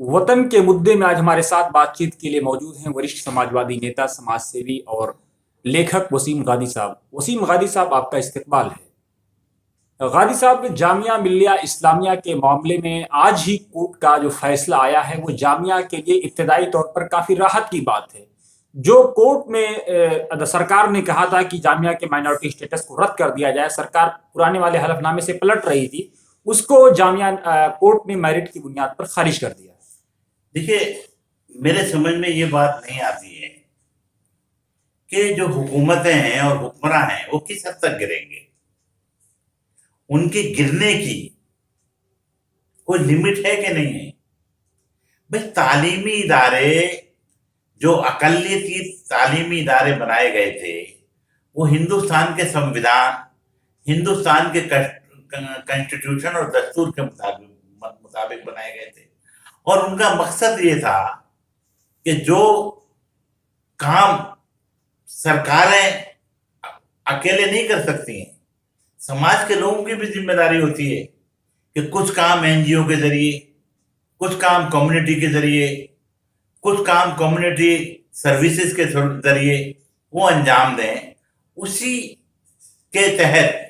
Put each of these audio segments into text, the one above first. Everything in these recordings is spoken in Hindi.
वतन के मुद्दे में आज हमारे साथ बातचीत के लिए मौजूद हैं वरिष्ठ समाजवादी नेता, समाज सेवी और लेखक वसीम गादी साहब। वसीम गादी साहब, आपका इस्तकबाल है। गादी साहब, जामिया मिल्लिया इस्लामिया के मामले में आज ही कोर्ट का जो फैसला आया है वो जामिया के लिए इब्तदाई तौर पर काफी राहत की बात है। जो कोर्ट में सरकार ने कहा था कि जामिया के माइनॉरिटी स्टेटस को रद्द कर दिया जाए, सरकार पुराने वाले हलफनामे से पलट रही थी, उसको जामिया कोर्ट ने मेरिट की बुनियाद पर खारिज कर दिया। देखिए, मेरे समझ में ये बात नहीं आती है कि जो हुकूमतें हैं और हुक्मरान हैं वो किस हद तक गिरेंगे। उनके गिरने की कोई लिमिट है कि नहीं है। भाई, तालीमी इदारे, जो अकलियती तालीमी इदारे बनाए गए थे, वो हिंदुस्तान के संविधान, हिंदुस्तान के कॉन्स्टिट्यूशन और दस्तूर के मुताबिक बनाए गए थे। और उनका मकसद ये था कि जो काम सरकारें अकेले नहीं कर सकती हैं, समाज के लोगों की भी जिम्मेदारी होती है कि कुछ काम एनजीओ के जरिए, कुछ काम कम्युनिटी के जरिए, कुछ काम कम्युनिटी सर्विसेज के जरिए वो अंजाम दें। उसी के तहत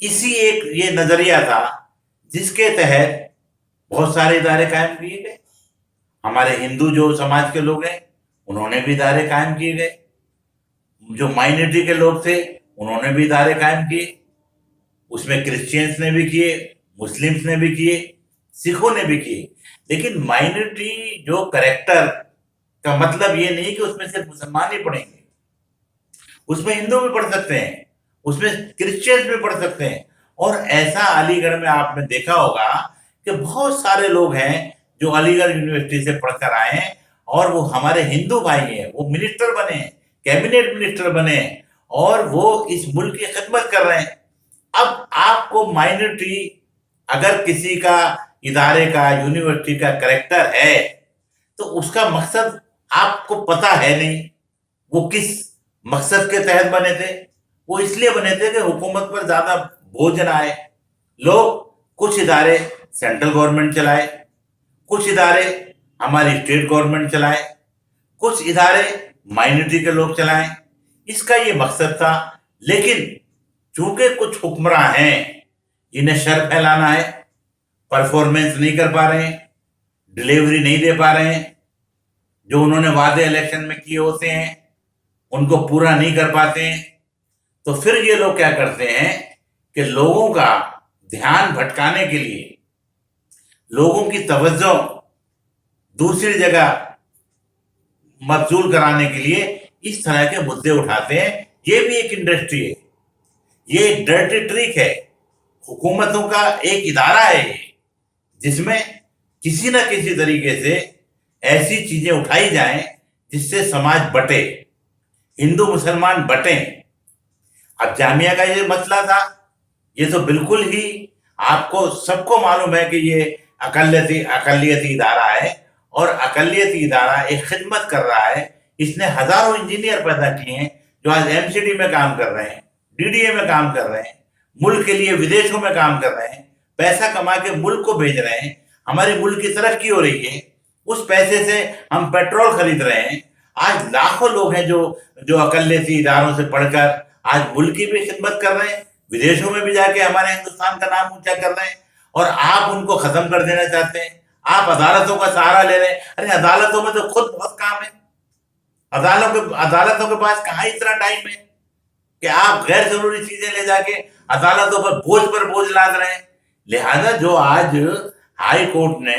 इसी एक ये नजरिया था जिसके तहत बहुत सारे इदारे कायम किए गए। हमारे हिंदू जो समाज के लोग हैं उन्होंने भी इदारे कायम किए गए, जो माइनॉरिटी के लोग थे उन्होंने भी इदारे कायम किए। उसमें क्रिश्चियंस ने भी किए, मुस्लिम्स ने भी किए, सिखों ने भी किए। लेकिन माइनॉरिटी जो कैरेक्टर का मतलब ये नहीं कि उसमें सिर्फ मुसलमान ही पढ़ेंगे, उसमें हिंदू भी पढ़ सकते हैं, उसमें क्रिश्चियंस भी पढ़ सकते हैं। और ऐसा अलीगढ़ में आपने देखा होगा कि बहुत सारे लोग हैं जो अलीगढ़ यूनिवर्सिटी से पढ़कर आए हैं और वो हमारे हिंदू भाई हैं, वो मिनिस्टर बने हैं, कैबिनेट मिनिस्टर बने हैं और वो इस मुल्क की खिदमत कर रहे हैं। अब आपको माइनॉरिटी, अगर किसी का इदारे का, यूनिवर्सिटी का कैरेक्टर है तो उसका मकसद आपको पता है नहीं। वो किस मकसद के तहत बने थे? वो इसलिए बने थे कि हुकूमत पर ज्यादा बोझ ना आए। लोग, कुछ इदारे सेंट्रल गवर्नमेंट चलाए, कुछ इदारे हमारी स्टेट गवर्नमेंट चलाए, कुछ इदारे माइनॉरिटी के लोग चलाएं। इसका ये मकसद था। लेकिन चूंकि कुछ हुक्मरान हैं जिन्हें शर फैलाना है, परफॉर्मेंस नहीं कर पा रहे हैं, डिलीवरी नहीं दे पा रहे हैं, जो उन्होंने वादे इलेक्शन में किए होते हैं उनको पूरा नहीं कर पाते हैं, तो फिर ये लोग क्या करते हैं कि लोगों का ध्यान भटकाने के लिए, लोगों की तवज्जो दूसरी जगह मबजूल कराने के लिए इस तरह के मुद्दे उठाते हैं। ये भी एक इंडस्ट्री है, ये एक डर्टी ट्रिक है। हुकूमतों का एक इदारा है जिसमें किसी न किसी तरीके से ऐसी चीजें उठाई जाएं जिससे समाज बटे, हिंदू मुसलमान बटे। अब जामिया का ये मसला था, ये तो बिल्कुल ही आपको सबको मालूम है कि ये अकलियती इदारा है और अकलियती इदारा एक खिदमत कर रहा है। इसने हजारों इंजीनियर पैदा किए हैं जो आज एमसीडी में काम कर रहे हैं, डीडीए में काम कर रहे हैं, मुल्क के लिए विदेशों में काम कर रहे हैं, पैसा कमा के मुल्क को भेज रहे हैं। हमारे मुल्क की तरक्की हो रही है, उस पैसे से हम पेट्रोल खरीद रहे हैं। आज लाखों लोग हैं जो जो अकलियती इदारों से पढ़कर आज मुल्क की भी खिदमत कर रहे हैं, विदेशों में भी जाके हमारे हिंदुस्तान का नाम ऊंचा कर रहे हैं। और आप उनको खत्म कर देना चाहते हैं, आप अदालतों का सहारा ले रहे हैं। अरे अदालतों में तो खुद बहुत काम है। अदालतों के पास कहाँ इतना टाइम है कि आप गैर जरूरी चीजें ले जाके अदालतों पर बोझ लाद रहे हैं। लिहाजा जो आज हाई कोर्ट ने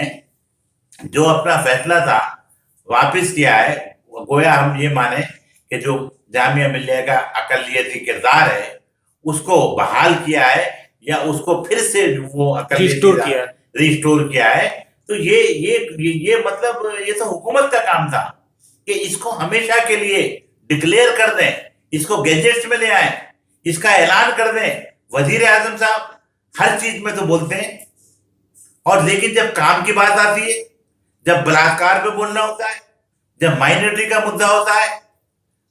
जो अपना फैसला था वापिस किया है, गोया हम ये माने कि जो जामिया मिल्लिया का अकलियती किरदार है उसको बहाल किया है या उसको फिर से वो रिस्टोर किया है। तो ये मतलब ये तो हुकूमत का काम था कि इसको हमेशा के लिए डिक्लेयर कर दें, इसको गैजेट्स में ले आए, इसका ऐलान कर दें। वजीर आजम साहब हर चीज में तो बोलते हैं, और लेकिन जब काम की बात आती है, जब बलात्कार पे बोलना होता है, जब माइनॉरिटी का मुद्दा होता है,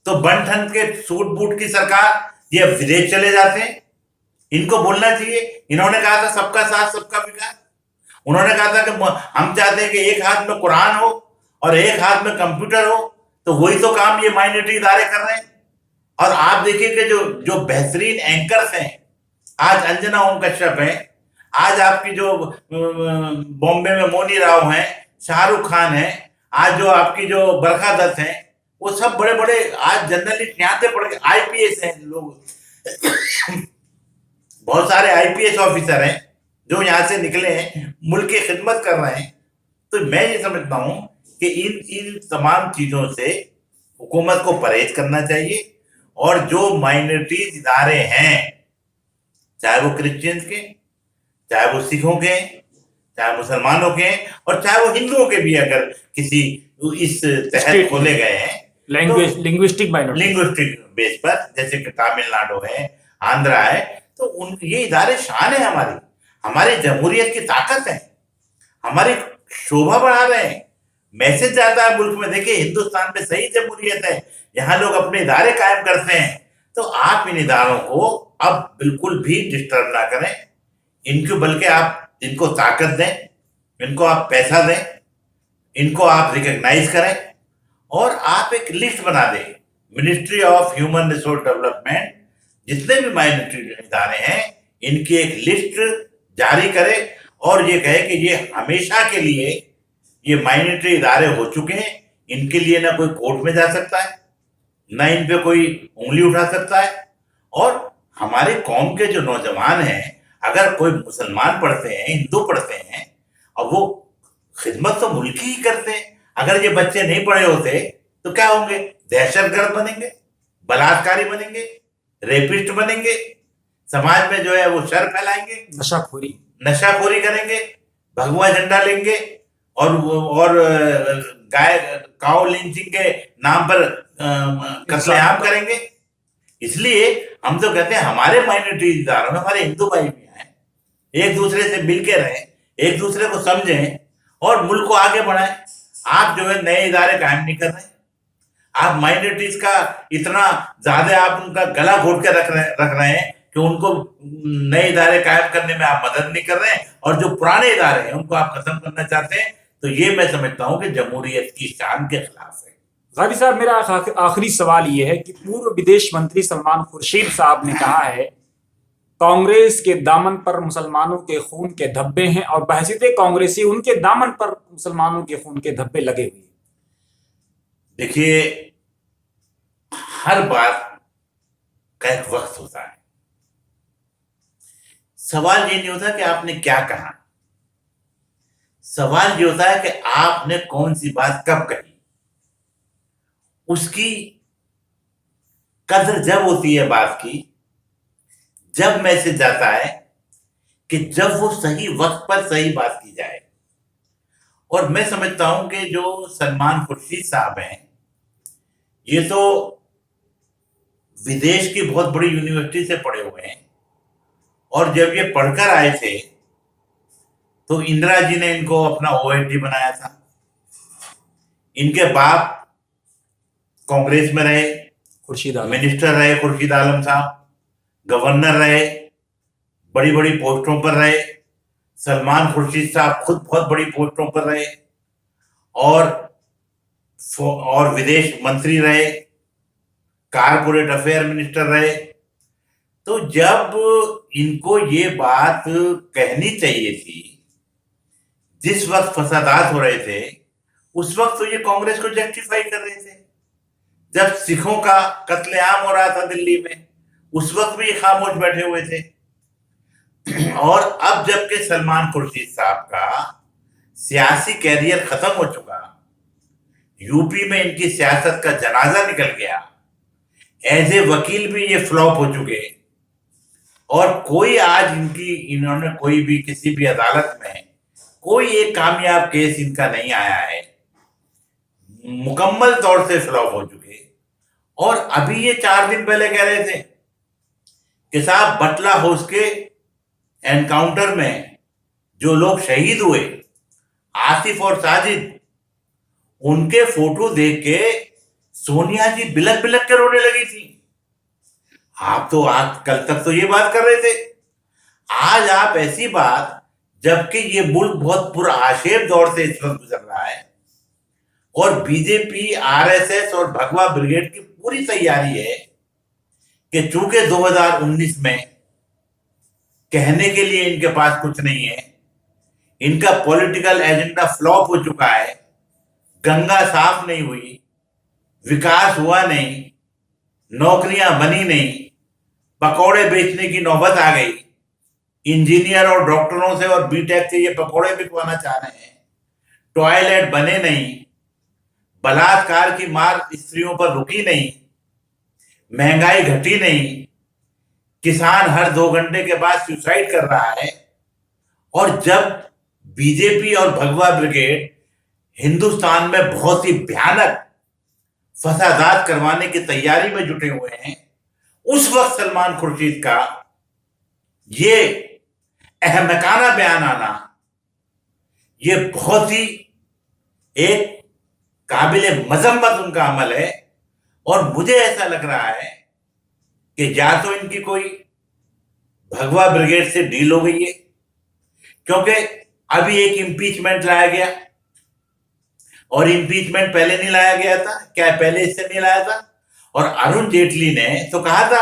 तो बन ठन के सूट बूट की सरकार ये विदेश चले जाते हैं। इनको बोलना चाहिए, इन्होंने कहा था सबका साथ सबका विकास। उन्होंने कहा था कि हम चाहते हैं कि एक हाथ में कुरान हो और एक हाथ में कंप्यूटर हो, तो वही तो काम ये माइनॉरिटी इदारे कर रहे हैं। और आप देखिए कि जो जो बेहतरीन एंकर्स हैं, आज अंजना ओम कश्यप हैं, आज आपकी जो बॉम्बे में मोनी राव हैं, शाहरुख खान है, आज जो आपकी जो बरखा दत्त हैं, वो सब बड़े बड़े आज जर्नलिस्ट यहाँ से पढ़ के आईपीएस हैं लोग। बहुत सारे आईपीएस ऑफिसर हैं जो यहाँ से निकले हैं, मुल्क की खिदमत कर रहे हैं। तो मैं ये समझता हूँ कि इन इन तमाम चीजों से हुकूमत को परहेज करना चाहिए, और जो माइनॉरिटीज इदारे हैं, चाहे वो क्रिश्चियंस के, चाहे वो सिखों के, चाहे मुसलमानों के, और चाहे वो हिंदुओं के भी अगर किसी इस तहत खोले गए हैं, language linguistic minority, linguistic base पर, जैसे कि तमिलनाडु है, आंध्रा है, तो उन ये इदारे शान है हमारी, हमारी जमहूरियत की ताकत है, हमारी शोभा बढ़ा रहे हैं, मैसेज जाता है मुल्क में। देखिए हिंदुस्तान में सही जमहूरियत है, यहाँ लोग अपने इदारे कायम करते हैं। तो आप इन इदारों को अब बिल्कुल भी डिस्टर्ब ना करें, इनको बल्कि आप इनको ताकत दें, इनको आप पैसा दें, इनको आप रिकॉग्नाइज करें, और आप एक लिस्ट बना दें, ministry of human resource development, जितने भी माइनॉरिटी इदारे हैं इनकी एक लिस्ट जारी करे, और ये कहे कि ये हमेशा के लिए ये माइनॉरिटी इदारे हो चुके हैं, इनके लिए ना कोई कोर्ट में जा सकता है, ना इन पे कोई उंगली उठा सकता है। और हमारे कौम के जो नौजवान हैं, अगर कोई मुसलमान पढ़ते हैं, हिंदू पढ़ते हैं, और वो खिदमत तो मुल्क की ही करते हैं, अगर ये बच्चे नहीं पढ़े होते तो क्या होंगे? दहशतगर्द बनेंगे, बलात्कारी बनेंगे, रेपिस्ट बनेंगे, समाज में जो है वो शर फैलाएंगे, नशाखोरी करेंगे, भगवा झंडा लेंगे, और गाय काउ लिंचिंग के नाम पर कत्लेआम करेंगे। इसलिए हम तो कहते हैं हमारे माइनॉरिटी इदारों में हमारे हिंदू भाई भी हैं, एक दूसरे से मिलके रहें, एक दूसरे को समझें और मुल्क को आगे बढ़ाएं। आप जो है नए इदारे कायम नहीं कर रहे, आप माइनॉरिटीज का इतना ज्यादा आप उनका गला घोट के रख रहे हैं कि उनको नए इदारे कायम करने में आप मदद नहीं कर रहे हैं, और जो पुराने इदारे हैं उनको आप खत्म करना चाहते हैं। तो ये मैं समझता हूं कि जमहूरियत की शान के खिलाफ है। गाजी साहब, मेरा आखिरी सवाल ये है कि पूर्व विदेश मंत्री सलमान खुर्शीद साहब ने कहा है कांग्रेस के दामन पर मुसलमानों के खून के धब्बे हैं, और बहसीते कांग्रेसी उनके दामन पर मुसलमानों के खून के धब्बे लगे हुए हैं। देखिए, हर बात का एक वक्त होता है। सवाल ये नहीं होता कि आपने क्या कहा, सवाल ये होता है कि आपने कौन सी बात कब कही। उसकी कदर जब होती है बात की, जब मैसेज जाता है कि जब वो सही वक्त पर सही बात की जाए। और मैं समझता हूं कि जो सलमान खुर्शीद साहब हैं, ये तो विदेश की बहुत बड़ी यूनिवर्सिटी से पढ़े हुए हैं, और जब ये पढ़कर आए थे तो इंदिरा जी ने इनको अपना ओएसडी बनाया था। इनके बाप कांग्रेस में रहे, मिनिस्टर रहे, खुर्शीद आलम साहब गवर्नर रहे, बड़ी बड़ी पोस्टों पर रहे। सलमान खुर्शीद साहब खुद बहुत बड़ी पोस्टों पर रहे, और विदेश मंत्री रहे, कारपोरेट अफेयर मिनिस्टर रहे। तो जब इनको ये बात कहनी चाहिए थी, जिस वक्त फसादात हो रहे थे, उस वक्त तो ये कांग्रेस को जस्टिफाई कर रहे थे। जब सिखों का कत्लेआम हो रहा था दिल्ली में, उस वक्त भी ये खामोश बैठे हुए थे। और अब जबकि सलमान खुर्शीद साहब का सियासी कैरियर खत्म हो चुका, यूपी में इनकी सियासत का जनाजा निकल गया, एज ए वकील भी ये फ्लॉप हो चुके, और कोई आज इन्होंने कोई भी किसी भी अदालत में कोई एक कामयाब केस इनका नहीं आया है, मुकम्मल तौर से फ्लॉप हो चुके। और अभी ये 4 दिन पहले कह रहे थे कि साहब बटला हाउस के एनकाउंटर में जो लोग शहीद हुए, आसिफ और साजिद, उनके फोटो देख के सोनिया जी बिलक बिलक के रोने लगी थी। आप तो आज कल तक तो ये बात कर रहे थे, आज आप ऐसी बात जबकि ये मुल्क बहुत पुरआशेब दौर से इस वक्त गुजर रहा है और बीजेपी, आरएसएस और भगवा ब्रिगेड की पूरी तैयारी है कि चूंकि 2019 में कहने के लिए इनके पास कुछ नहीं है, इनका पॉलिटिकल एजेंडा फ्लॉप हो चुका है, गंगा साफ नहीं हुई, विकास हुआ नहीं, नौकरियां बनी नहीं, पकौड़े बेचने की नौबत आ गई, इंजीनियर और डॉक्टरों से और बीटेक से ये पकौड़े बिकवाना चाह रहे हैं, टॉयलेट बने नहीं, बलात्कार की मार स्त्रियों पर रुकी नहीं, महंगाई घटी नहीं, किसान हर 2 घंटे के बाद सुसाइड कर रहा है। और जब बीजेपी और भगवा ब्रिगेड हिंदुस्तान में बहुत ही भयानक फसादात करवाने की तैयारी में जुटे हुए हैं, उस वक्त सलमान खुर्शीद का ये अहमकाना बयान आना, ये बहुत ही एक काबिले मजम्मत उनका अमल है। और मुझे ऐसा लग रहा है कि या तो इनकी कोई भगवा ब्रिगेड से डील हो गई है, क्योंकि अभी एक इंपीचमेंट लाया गया और इंपीचमेंट पहले नहीं लाया गया था क्या? पहले इससे नहीं लाया था। और अरुण जेटली ने तो कहा था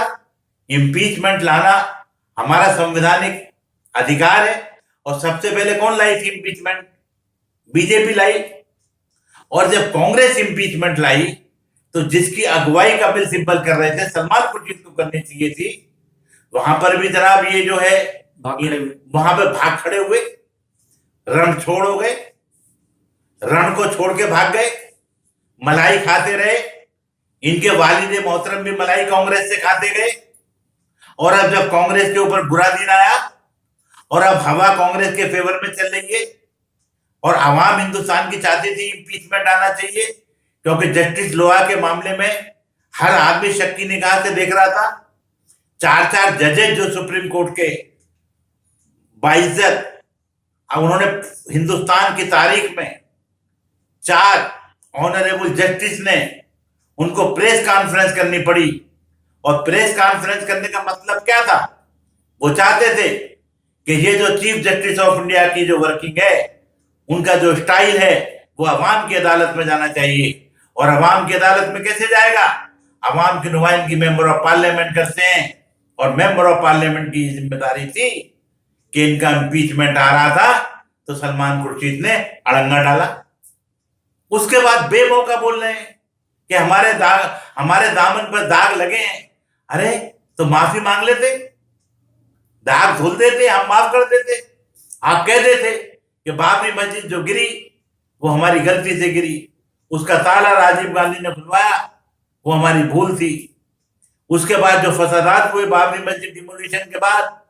इंपीचमेंट लाना हमारा संवैधानिक अधिकार है, और सबसे पहले कौन लाई थी इंपीचमेंट? बीजेपी लाई। और जब कांग्रेस इंपीचमेंट लाई तो जिसकी अगुवाई कपिल सिब्बल कर रहे थे, सलमान खुर्शीद को करनी चाहिए थी, वहां पर भी जनाब ये जो है वहां पे भाग खड़े हुए, रण छोड़ हो गए, रण को छोड़ के भाग गए, मलाई खाते रहे। इनके वालिद मोहतरम भी मलाई कांग्रेस से खाते गए। और अब जब कांग्रेस के ऊपर बुरा दिन आया और अब हवा कांग्रेस के फेवर में चल रही है और आवाम हिंदुस्तान की चाहती थी इंपीचमेंट आना चाहिए, क्योंकि जस्टिस लोआ के मामले में हर आदमी शक की निगाह से देख रहा था। 4 जजेस जो सुप्रीम कोर्ट के बाइज्जत, उन्होंने हिंदुस्तान की तारीख में 4 ऑनरेबल जस्टिस ने उनको प्रेस कॉन्फ्रेंस करनी पड़ी। और प्रेस कॉन्फ्रेंस करने का मतलब क्या था? वो चाहते थे कि ये जो चीफ जस्टिस ऑफ इंडिया की जो वर्किंग है, उनका जो स्टाइल है, वो अवाम की अदालत में जाना चाहिए। और अवाम की अदालत में कैसे जाएगा? अवाम की नुमाइंदगी मेंबर ऑफ पार्लियामेंट करते हैं, और मेंबर ऑफ पार्लियामेंट की जिम्मेदारी थी कि इनका इंपीचमेंट आ रहा था तो सलमान खुर्शीद ने अड़ंगा डाला। उसके बाद बेमौका बोल रहे हैं कि हमारे दामन पर दाग लगे हैं। अरे तो माफी मांग लेते, दाग धुल देते, हम माफ कर देते। आप कह देते कि बाबरी मस्जिद जो गिरी वो हमारी गलती से गिरी, उसका ताला राजीव गांधी ने खुलवाया, वो हमारी भूल थी। उसके बाद जो फसादात हुए बाबरी मस्जिद डिमोलिशन के बाद,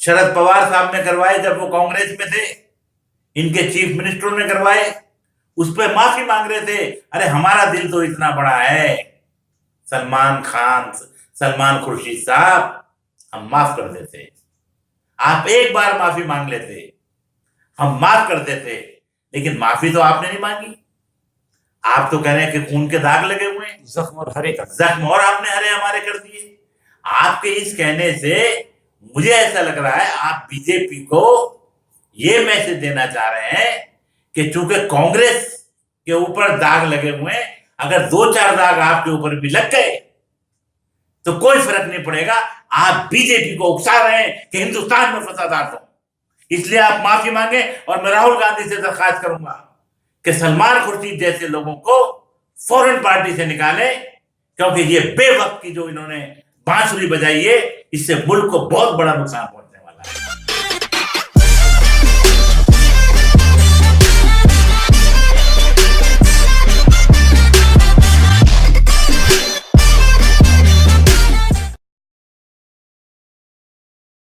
शरद पवार साहब ने करवाए जब वो कांग्रेस में थे, इनके चीफ मिनिस्टरों ने करवाए, उस पर माफी मांग रहे थे। अरे हमारा दिल तो इतना बड़ा है सलमान खुर्शीद साहब, हम माफ कर देते। आप एक बार माफी मांग लेते, हम माफ कर देते। लेकिन माफी तो आपने नहीं मांगी। आप तो कह रहे हैं कि खून के दाग लगे हुए हैं, जख्म और आपने हरे हमारे कर दिए। आपके इस कहने से मुझे ऐसा लग रहा है आप बीजेपी को ये मैसेज देना चाह रहे हैं कि चूंकि कांग्रेस के ऊपर दाग लगे हुए हैं, अगर 2-4 दाग आपके ऊपर भी लग गए तो कोई फर्क नहीं पड़ेगा। आप बीजेपी को उकसा रहे हैं कि हिंदुस्तान में फसादात हो, इसलिए आप माफी मांगे। और मैं राहुल गांधी से दरखास्त करूंगा कि सलमान खुर्शीद जैसे लोगों को फौरन पार्टी से निकालें, क्योंकि ये बेवक्त की जो इन्होंने बांसुरी बजाई है, इससे मुल्क को बहुत बड़ा नुकसान पहुंचा।